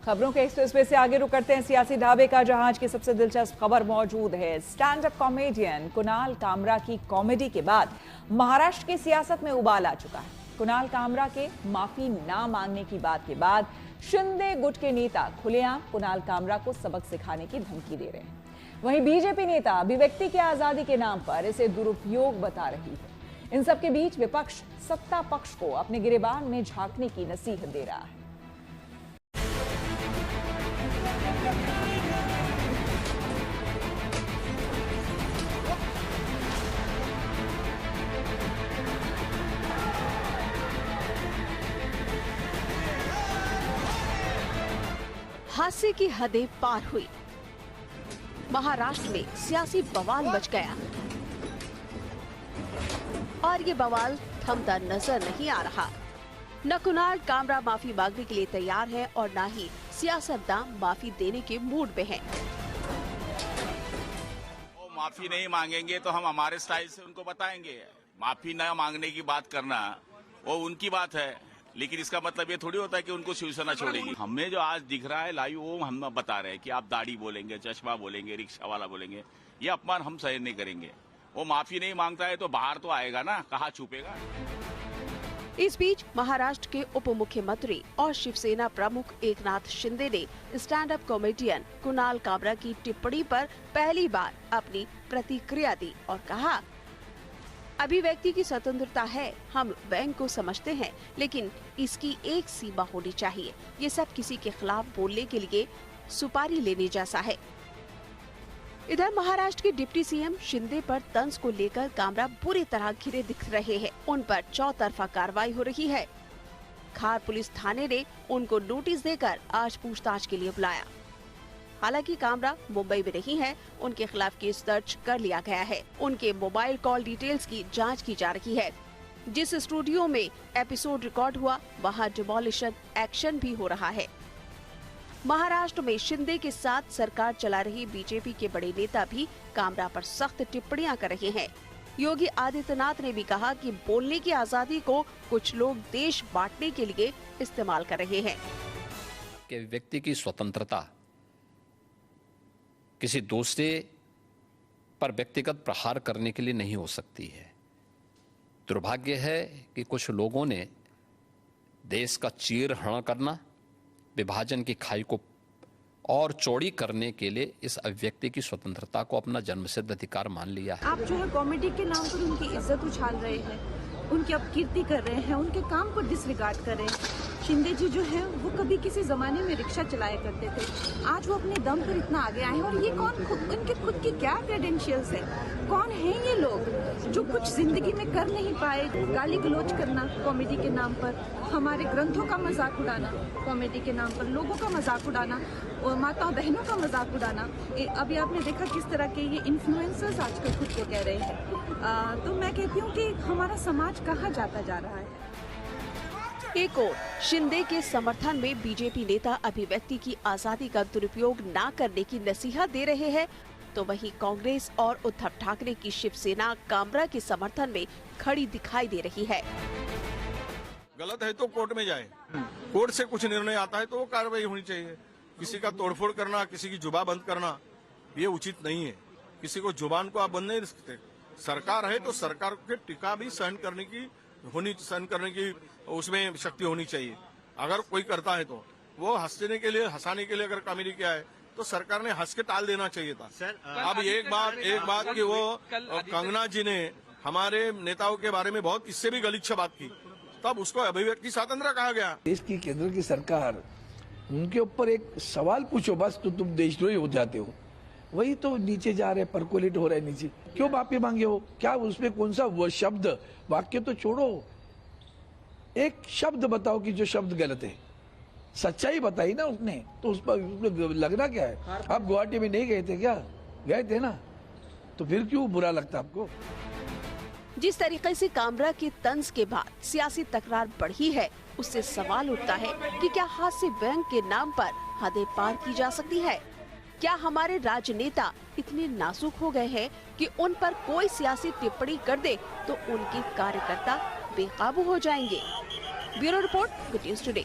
खबरों के एक्सप्रेसवे से आगे रुक करते हैं सियासी ढाबे का, जहां आज की सबसे दिलचस्प खबर मौजूद है। Stand up comedian Kunal Kamra की कॉमेडी के बाद महाराष्ट्र की सियासत में उबाल आ चुका है। कुणाल कामरा के माफी ना मांगने की बात के बाद शिंदे गुट के नेता खुलेआम कुणाल कामरा को सबक सिखाने की धमकी दे रहे हैं। वहीं बीजेपी नेता अभिव्यक्ति की आजादी के नाम पर इसे दुरुपयोग बता रही है। इन सबके बीच विपक्ष सत्ता पक्ष को अपने गिरेबान में झांकने की नसीहत दे रहा है। हादसे की हदें पार हुई। महाराष्ट्र में सियासी बवाल मच गया और ये बवाल थमता नजर नहीं आ रहा। न कुणाल कामरा माफी मांगने के लिए तैयार है और न ही सियासतदान माफी देने के मूड में है। वो माफी नहीं मांगेंगे तो हम हमारे स्टाइल से उनको बताएंगे। माफी न मांगने की बात करना वो उनकी बात है, लेकिन इसका मतलब ये थोड़ी होता है कि उनको शिवसेना छोड़ेगी। हमें जो आज दिख रहा है लाइव, वो हम बता रहे हैं कि आप दाढ़ी बोलेंगे, चश्मा बोलेंगे, रिक्शा वाला बोलेंगे, ये अपमान हम सहन नहीं करेंगे। वो माफी नहीं मांगता है तो बाहर तो आएगा ना, कहाँ छुपेगा। इस बीच महाराष्ट्र के उप मुख्यमंत्री और शिवसेना प्रमुख एकनाथ शिंदे ने stand up comedian Kunal Kamra की टिप्पणी पर पहली बार अपनी प्रतिक्रिया दी और कहा, अभिव्यक्ति की स्वतंत्रता है, हम बैंक को समझते हैं, लेकिन इसकी एक सीमा होनी चाहिए। ये सब किसी के खिलाफ बोलने के लिए सुपारी लेने जैसा है। इधर महाराष्ट्र के डिप्टी सीएम शिंदे पर तंज को लेकर कामरा बुरी तरह घिरे दिख रहे हैं। उन पर चौतरफा कार्रवाई हो रही है। खार पुलिस थाने ने उनको नोटिस देकर आज पूछताछ के लिए बुलाया। हालांकि कामरा मुंबई में नहीं है, उनके खिलाफ केस दर्ज कर लिया गया है। उनके मोबाइल कॉल डिटेल्स की जांच की जा रही है। जिस स्टूडियो में एपिसोड रिकॉर्ड हुआ, वहां डिमोलिशन एक्शन भी हो रहा है। महाराष्ट्र में शिंदे के साथ सरकार चला रही बीजेपी के बड़े नेता भी कामरा पर सख्त टिप्पणियां कर रहे हैं। योगी आदित्यनाथ ने भी कहा कि बोलने की आजादी को कुछ लोग देश बांटने के लिए इस्तेमाल कर रहे हैं। कि व्यक्ति की स्वतंत्रता किसी दूसरे पर व्यक्तिगत प्रहार करने के लिए नहीं हो सकती है। दुर्भाग्य है कि कुछ लोगों ने देश का चीरहरण करना, विभाजन की खाई को और चौड़ी करने के लिए इस अभिव्यक्ति की स्वतंत्रता को अपना जन्मसिद्ध अधिकार मान लिया है। आप जो है कॉमेडी के नाम पर उनकी इज्जत उछाल रहे हैं, उनकी अपकीर्ति कर रहे हैं, उनके काम को डिसरिगार्ड कर रहे हैं। शिंदे जी जो है वो कभी किसी जमाने में रिक्शा चलाया करते थे, आज वो अपने दम पर इतना आगे आए हैं। और ये कौन, इनके खुद की क्या क्रेडेंशियल्स है? कौन है ये लोग जो कुछ जिंदगी में कर नहीं पाए? गाली गलौज करना कॉमेडी के नाम पर, हमारे ग्रंथों का मजाक उड़ाना कॉमेडी के नाम पर, लोगों का मजाक उड़ाना और माताओं बहनों का मजाक उड़ाना। अभी आपने देखा किस तरह के ये इन्फ्लुएंसर्स आजकल खुद को कह रहे हैं। तो मैं कहती हूँ कि हमारा समाज कहाँ जाता जा रहा है। एक और शिंदे के समर्थन में बीजेपी नेता अभिव्यक्ति की आजादी का दुरुपयोग न करने की नसीहत दे रहे हैं, तो वहीं कांग्रेस और उद्धव ठाकरे की शिवसेना कामरा के समर्थन में खड़ी दिखाई दे रही है। गलत है तो कोर्ट में जाए, कोर्ट से कुछ निर्णय आता है तो वो कार्रवाई होनी चाहिए। किसी का तोड़फोड़ करना, किसी की जुबान बंद करना, ये उचित नहीं है। किसी को जुबान को आप बंद नहीं रख सकते। सरकार है तो सरकार के टीका भी सहन करने की उसमें शक्ति होनी चाहिए। अगर कोई करता है तो वो हंसने के लिए, हंसाने के लिए अगर कॉमेडी किया है तो सरकार ने हंस के टाल देना चाहिए था। अब एक बात कि वो कंगना जी ने हमारे नेताओं के बारे में बहुत इससे भी गलीच्छ बात की, तब उसको अभिव्यक्ति स्वतंत्र कहा गया। देश की केंद्र की सरकार, उनके ऊपर एक सवाल पूछो बस तो तुम देशद्रोही हो जाते हो। वही तो नीचे जा रहे, परकोलेट हो रहे नीचे। क्यों माफी मांगे हो? क्या उसमें कौन सा वो शब्द, वाक्य तो छोड़ो, एक शब्द बताओ कि जो शब्द गलत है। सच्चाई बताई ना उसने, तो उस पर लगना क्या है? आप गुवाहाटी में नहीं गए थे क्या? गए थे ना, तो फिर क्यों बुरा लगता आपको? जिस तरीके से कामरा के तंज के बाद सियासी तकरार बढ़ी है, उससे सवाल उठता है कि क्या हाथ से बैंक के नाम पर हदें पार की जा सकती है? क्या हमारे राजनेता इतने नाजुक हो गए हैं कि उन पर कोई सियासी टिप्पणी कर दे तो उनके कार्यकर्ता बेकाबू हो जाएंगे? Bureau report, good news today.